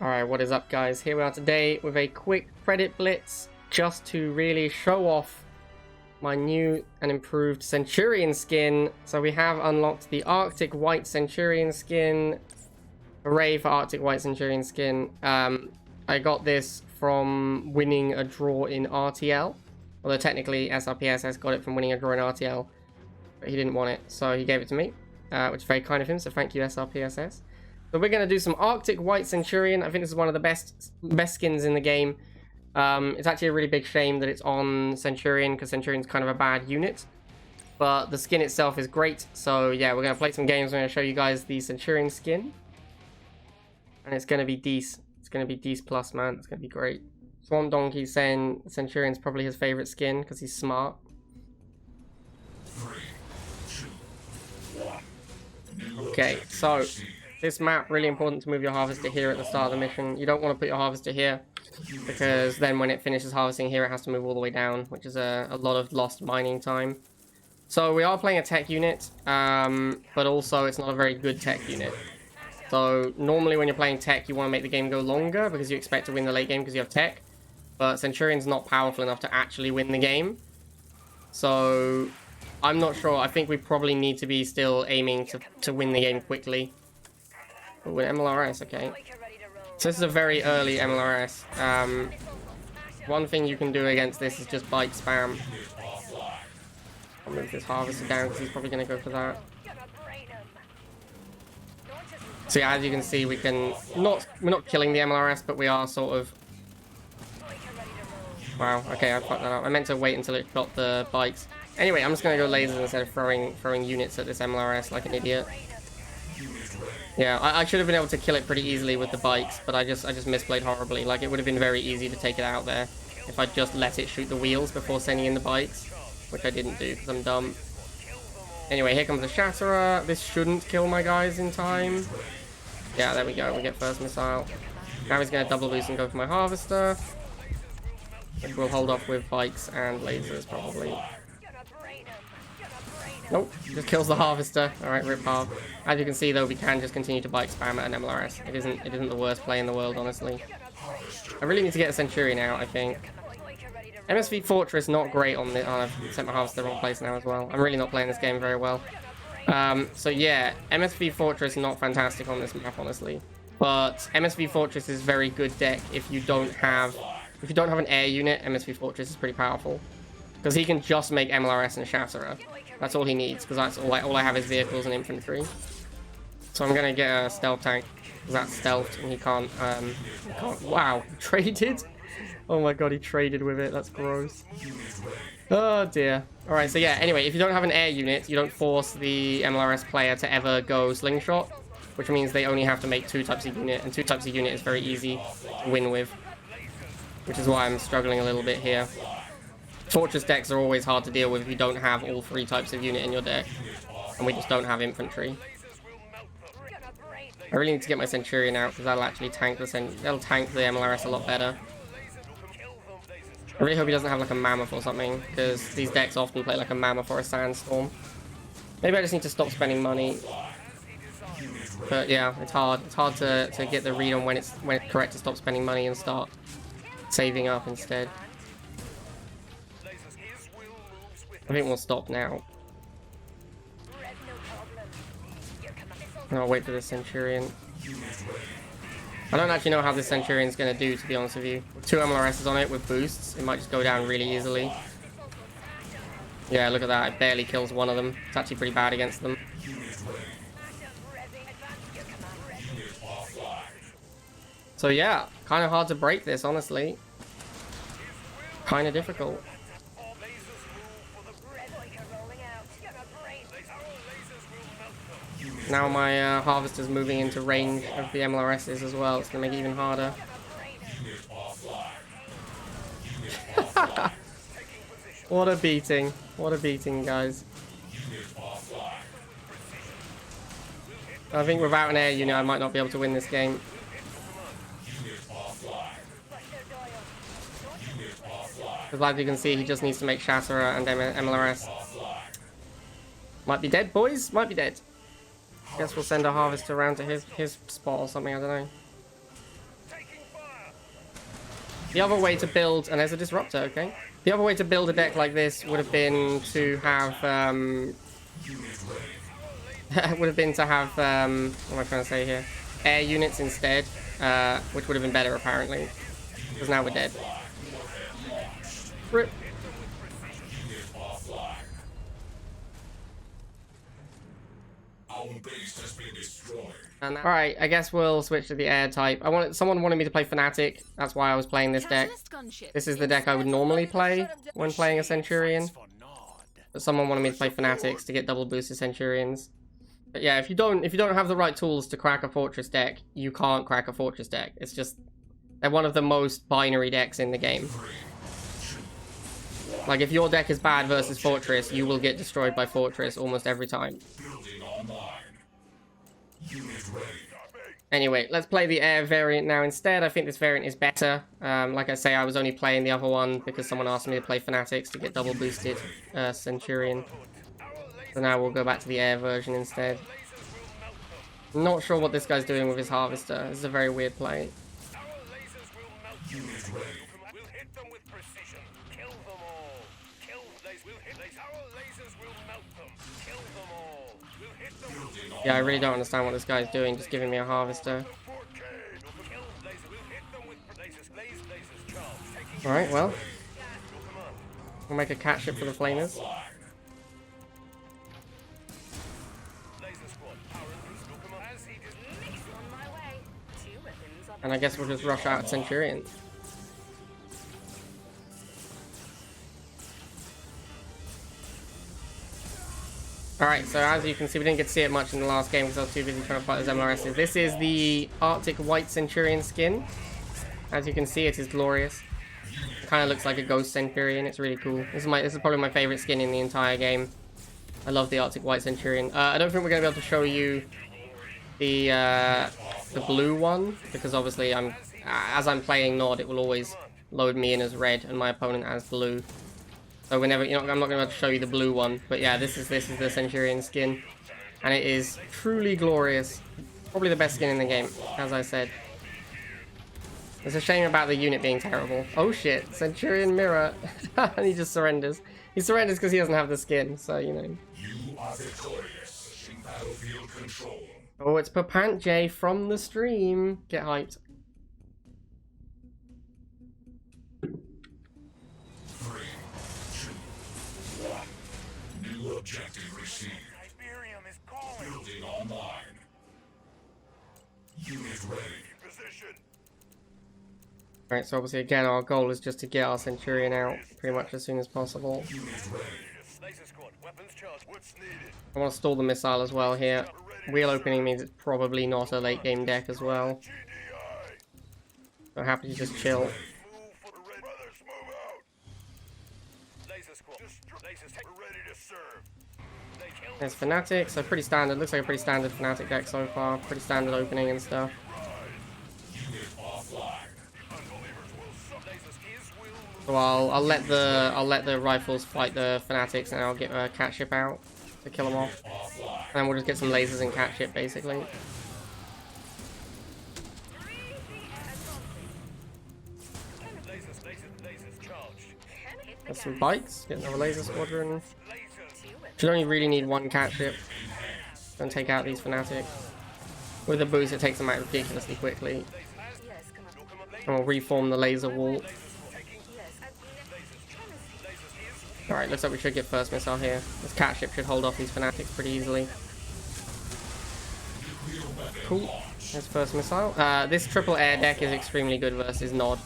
Alright, what is up guys? Here we are today with a quick credit blitz just to really show off my new and improved Centurion skin. So we have unlocked the Arctic White Centurion skin. Hooray for Arctic White Centurion skin. I got this from winning a draw in RTL. Although technically SRPSS got it from winning a draw in RTL. But he didn't want it, so he gave it to me. Which is very kind of him, so thank you SRPSS. So we're going to do some Arctic White Centurion. I think this is one of the best skins in the game. It's actually a really big shame that it's on Centurion, because Centurion's kind of a bad unit. But the skin itself is great. So yeah, we're going to play some games. I'm going to show you guys the Centurion skin. And it's going to be Dece. It's going to be Dece Plus, man. It's going to be great. Swamp Donkey's saying Centurion's probably his favorite skin, because he's smart. 3, 2, 1. Okay, so this map, really important to move your harvester here at the start of the mission. You don't want to put your harvester here, because then when it finishes harvesting here, it has to move all the way down, which is a lot of lost mining time. So we are playing a tech unit, but also it's not a very good tech unit. So normally when you're playing tech, you want to make the game go longer, because you expect to win the late game because you have tech. But Centurion's not powerful enough to actually win the game. So I'm not sure. I think we probably need to be still aiming to win the game quickly. Oh, an MLRS, okay. So this is a very early MLRS. One thing you can do against this is just bite spam. I'll move this harvester down because he's probably going to go for that. So yeah, as you can see, we're not killing the MLRS, but we are sort of... Wow, okay, I fucked that up. I meant to wait until it got the bites. Anyway, I'm just going to go lasers instead of throwing units at this MLRS like an idiot. Yeah, I should have been able to kill it pretty easily with the bikes, but I just misplayed horribly. Like, it would have been very easy to take it out there if I just let it shoot the wheels before sending in the bikes, which I didn't do because I'm dumb. Anyway, here comes the Shatterer. This shouldn't kill my guys in time. Yeah, there we go. We get first missile. Now he's going to double boost and go for my harvester, which we'll hold off with bikes and lasers probably. Nope, just kills the harvester. Alright, rip half. As you can see though, we can just continue to bike spam at an MLRS. It isn't the worst play in the world, honestly. I really need to get a Centurion out, I think. MSV Fortress not great on the... Oh, I've set my harvester the wrong place now as well. I'm really not playing this game very well. So yeah, MSV Fortress not fantastic on this map, honestly. But MSV Fortress is very good deck if you don't have an air unit. MSV Fortress is pretty powerful. Because he can just make MLRS and Shatterer. That's all he needs, because that's all I have is vehicles and infantry. So I'm gonna get a stealth tank, because that's stealthed, and he can't, wow, traded? Oh my god, he traded with it, that's gross. Oh dear. Alright, so yeah, anyway, if you don't have an air unit, you don't force the MLRS player to ever go slingshot, which means they only have to make 2 types of unit, and 2 types of unit is very easy to win with. Which is why I'm struggling a little bit here. Fortress decks are always hard to deal with if you don't have all 3 types of unit in your deck. And we just don't have infantry. I really need to get my Centurion out, because that'll actually tank the MLRS a lot better. I really hope he doesn't have like a Mammoth or something, because these decks often play like a Mammoth or a Sandstorm. Maybe I just need to stop spending money. But yeah, it's hard. It's hard to get the read on when it's correct to stop spending money and start saving up instead. I think we'll stop now. I'll wait for the Centurion. I don't actually know how this Centurion's going to do, to be honest with you. With 2 MLRSs on it with boosts, it might just go down really easily. Yeah, look at that. It barely kills one of them. It's actually pretty bad against them. So yeah, kind of hard to break this, honestly. Kind of difficult. Now my harvester's moving into range of the MLRSs as well. It's going to make it even harder. What a beating. What a beating, guys. I think without an air unit, I might not be able to win this game. Because like you can see, he just needs to make Shatterer and MLRS. Might be dead, boys. Might be dead. Guess we'll send a harvester around to his spot or something, I don't know. The other way to build, and there's a disruptor, okay. The other way to build a deck like this would have been to have, what am I trying to say here? Air units instead, which would have been better apparently, because now we're dead. Rip. Our base has been destroyed. And all right, I guess we'll switch to the air type. Someone wanted me to play Fnatic. That's why I was playing this deck. This is the deck I would normally play when playing a Centurion. But someone wanted me to play Fanatics to get double boosted Centurions. But yeah, if you don't have the right tools to crack a Fortress deck, you can't crack a Fortress deck. It's just, they're one of the most binary decks in the game. Like, if your deck is bad versus Fortress, you will get destroyed by Fortress almost every time. Building online. Unit ready. Anyway, let's play the air variant now instead. I think this variant is better. Like I say, I was only playing the other one because someone asked me to play Fanatics to get double boosted Centurion. So now we'll go back to the air version instead. Not sure what this guy's doing with his Harvester. This is a very weird play. Unit ready. We'll hit them with precision. Kill them all. Our lasers will melt them. Kill them all. We'll hit them with Yeah, I really don't understand what this guy's doing, just giving me a Harvester. Alright, well. We'll make a cat ship for the Flamers. And I guess we'll just rush out Centurion. Alright, so as you can see, we didn't get to see it much in the last game because I was too busy trying to fight those MLRSs. This is the Arctic White Centurion skin. As you can see, it is glorious. It kind of looks like a Ghost Centurion. It's really cool. This is probably my favorite skin in the entire game. I love the Arctic White Centurion. I don't think we're going to be able to show you the blue one because obviously as I'm playing Nod, it will always load me in as red and my opponent as blue. So whenever, I'm not going to be able to show you the blue one, but yeah, this is the Centurion skin, and it is truly glorious. Probably the best skin in the game, as I said. It's a shame about the unit being terrible. Oh shit, Centurion mirror, and he just surrenders. He surrenders because he doesn't have the skin, so You are victorious in battlefield control. Oh, it's Papant J from the stream. Get hyped. 3, 2, 1. New objective received. Iberium is calling. Building online. Unit ready. Position. Alright, so obviously again our goal is just to get our Centurion out pretty much as soon as possible. Unit ready. Laser squad. Weapons charged. What's needed? I want to stall the missile as well here. Wheel opening means it's probably not a late game deck as well. GDI. So happy to just chill. Move for the red brothers. Move out. Laser squad. Lasers ready to serve. They kill. There's Fnatic, so pretty standard. Looks like a pretty standard Fnatic deck so far. Pretty standard opening and stuff. Unit offline. Unbelievers will suck. Lasers is will. So I'll let the rifles fight the Fanatics and I'll get a cat ship out to kill them off. Offline. And we'll just get some lasers and cat ship basically. Lasers charged. There's some bikes, get another laser squadron. Lasers. Should only really need one cat ship. Don't take out these Fanatics. With a boost it takes them out ridiculously quickly. And we'll reform the laser wall. Alright, looks like we should get first missile here. This cat ship should hold off these Fanatics pretty easily. Cool. There's first missile. This triple air deck is extremely good versus Nod.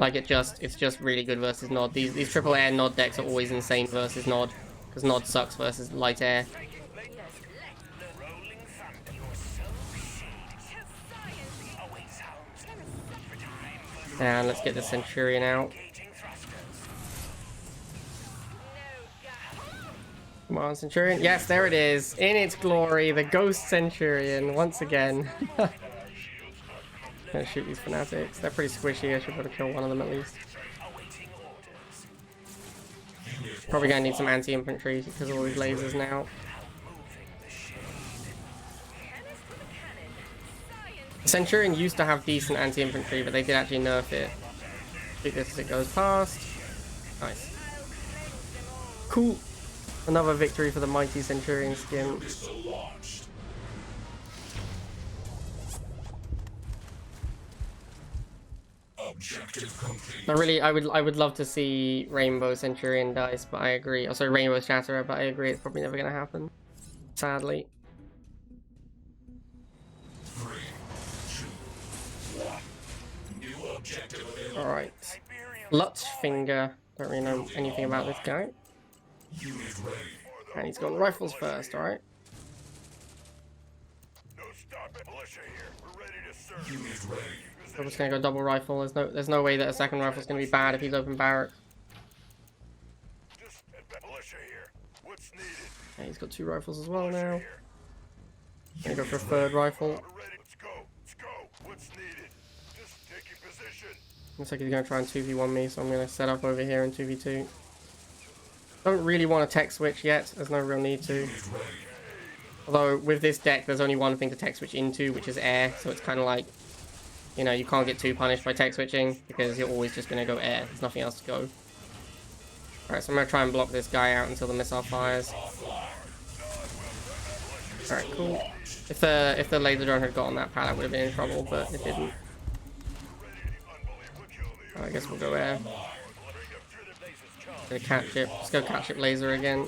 Like it's just really good versus Nod. These triple air Nod decks are always insane versus Nod. Because Nod sucks versus light air. And let's get the Centurion out. Come on, Centurion. Yes, there it is. In its glory, the Ghost Centurion, once again. Gonna shoot these Fanatics. They're pretty squishy. I should be able to kill one of them at least. Probably gonna need some anti-infantry because of all these lasers now. Centurion used to have decent anti-infantry, but they did actually nerf it. Shoot this as it goes past. Nice. Cool. Another victory for the mighty Centurion skin. Missile launched. Objective complete. I would love to see Rainbow Centurion dice, but I agree. Oh, sorry, Rainbow Shatterer, but I agree it's probably never gonna happen. Sadly. 3, 2, 1. New objective available. Alright. Lutchfinger. Don't really know anything about this guy. Unit ready. And he's got rifles first, alright? No, stop it. Militia here. We're ready to serve. Unit ready. We're just gonna go double rifle. There's no way that a second rifle's gonna be bad if he's open barracks. Just militia here. What's needed? Okay, he's got 2 rifles as well now. Gonna go for a third rifle. We're ready. Let's go. Let's go. What's needed? Just take your position. Looks like he's gonna try and 2v1 me, so I'm gonna set up over here in 2v2. Don't really want to tech switch yet. There's no real need to. Although with this deck, there's only one thing to tech switch into, which is air. So it's kind of like, you know, you can't get too punished by tech switching because you're always just gonna go air. There's nothing else to go. Alright, so I'm gonna try and block this guy out until the missile fires. Alright, cool. If the laser drone had got on that pad, I would have been in trouble, but it didn't. I guess we'll go air. Gonna catch ship. Let's go catch ship laser again.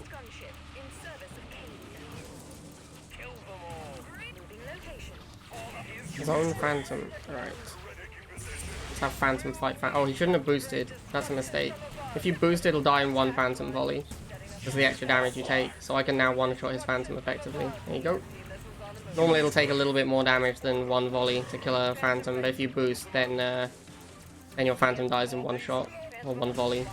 His own phantom. Alright. Let's have phantom fight phantom. Oh, he shouldn't have boosted. That's a mistake. If you boost, it'll die in 1 phantom volley. Because of the extra damage you take. So I can now one-shot his phantom effectively. There you go. Normally it'll take a little bit more damage than 1 volley to kill a phantom, but if you boost, then your phantom dies in 1 shot or 1 volley.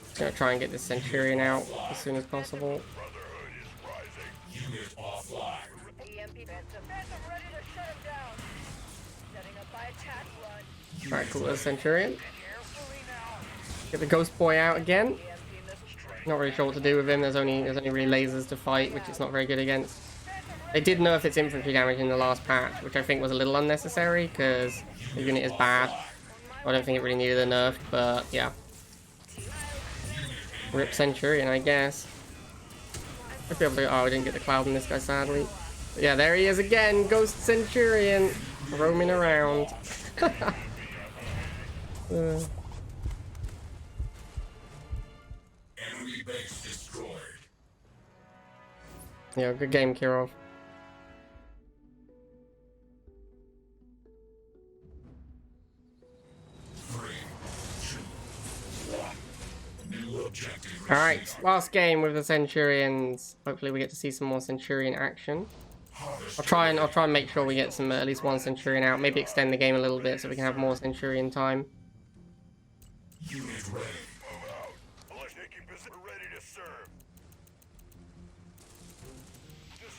Just gonna try and get this Centurion out as soon as possible. Unit offline. Alright, cool. There's Centurion. Get the Ghost Boy out again. Not really sure what to do with him. There's only really lasers to fight, which it's not very good against. They did nerf its infantry damage in the last patch, which I think was a little unnecessary because the unit is bad. I don't think it really needed a nerf, but yeah. Rip Centurion, I guess. Should be able to. Oh, I didn't get the cloud on this guy, sadly. But yeah, there he is again, Ghost Centurion, roaming around. Enemy base destroyed. Yeah, good game, Kirov. Alright, last game with the Centurions. Hopefully we get to see some more Centurion action. I'll try and make sure we get some at least 1 Centurion out. Maybe extend the game a little bit so we can have more Centurion time. Unit ready.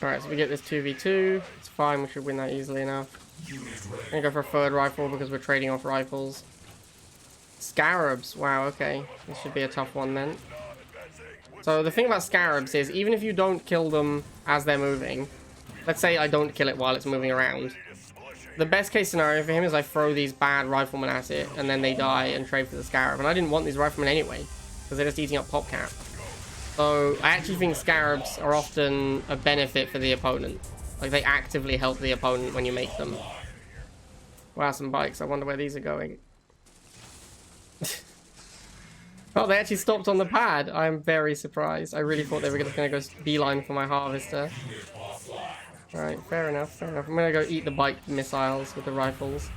Alright, so we get this 2v2. It's fine, we should win that easily enough. I'm gonna go for a third rifle because we're trading off rifles. Scarabs, wow, okay. This should be a tough one then. So the thing about Scarabs is, even if you don't kill them as they're moving, let's say I don't kill it while it's moving around, the best case scenario for him is I throw these bad riflemen at it, and then they die and trade for the Scarab. And I didn't want these riflemen anyway, because they're just eating up PopCap. So I actually think Scarabs are often a benefit for the opponent. Like, they actively help the opponent when you make them. Wow, some bikes. I wonder where these are going. Oh, they actually stopped on the pad. I'm very surprised. I really thought they were just going to go beeline for my harvester. Alright, fair enough, fair enough. I'm going to go eat the bike missiles with the rifles.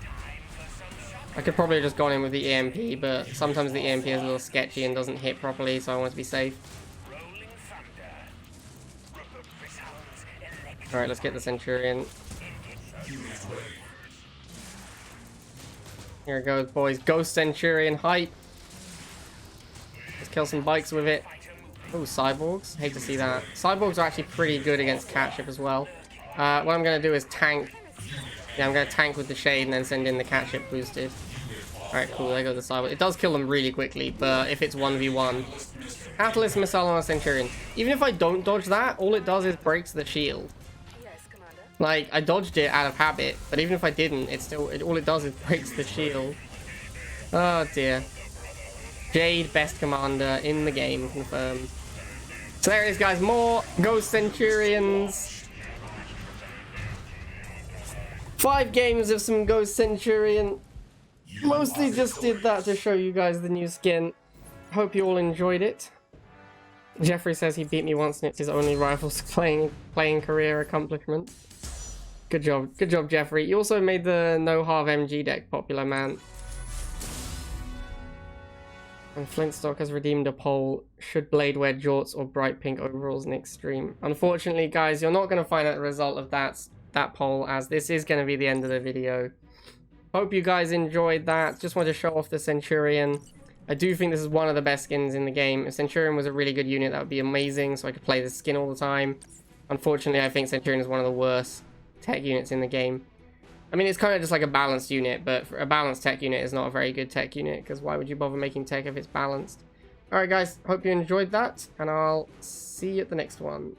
I could probably have just gone in with the EMP, but sometimes the EMP is a little sketchy and doesn't hit properly, so I want to be safe. Alright, let's get the Centurion. Here it goes, boys. Ghost Centurion hype. Let's kill some bikes with it. Oh, cyborgs. Hate to see that. Cyborgs are actually pretty good against catship as well. What I'm going to do is tank. Yeah, I'm going to tank with the shade and then send in the catship boosted. Alright, cool. There goes the cyborg. It does kill them really quickly, but if it's 1v1... Catalyst missile on a Centurion. Even if I don't dodge that, all it does is breaks the shield. Like, I dodged it out of habit, but even if I didn't, it still, all it does is breaks the shield. Oh dear. Jade, best commander in the game, confirmed. So there it is, guys. More Ghost Centurions. 5 games of some Ghost Centurion. Mostly just did that to show you guys the new skin. Hope you all enjoyed it. Jeffrey says he beat me once and it's his only Rivals playing career accomplishment. Good job, Jeffrey. You also made the no half MG deck popular, man. And Flintstock has redeemed a poll. Should Blade wear jorts or bright pink overalls next stream? Unfortunately, guys, you're not going to find out the result of that poll, as this is going to be the end of the video. Hope you guys enjoyed that. Just wanted to show off the Centurion. I do think this is one of the best skins in the game. If Centurion was a really good unit, that would be amazing, so I could play this skin all the time. Unfortunately, I think Centurion is one of the worst tech units in the game. I mean, it's kind of just like a balanced unit, but for a balanced tech unit is not a very good tech unit, because why would you bother making tech if it's balanced? Alright guys, hope you enjoyed that, and I'll see you at the next one.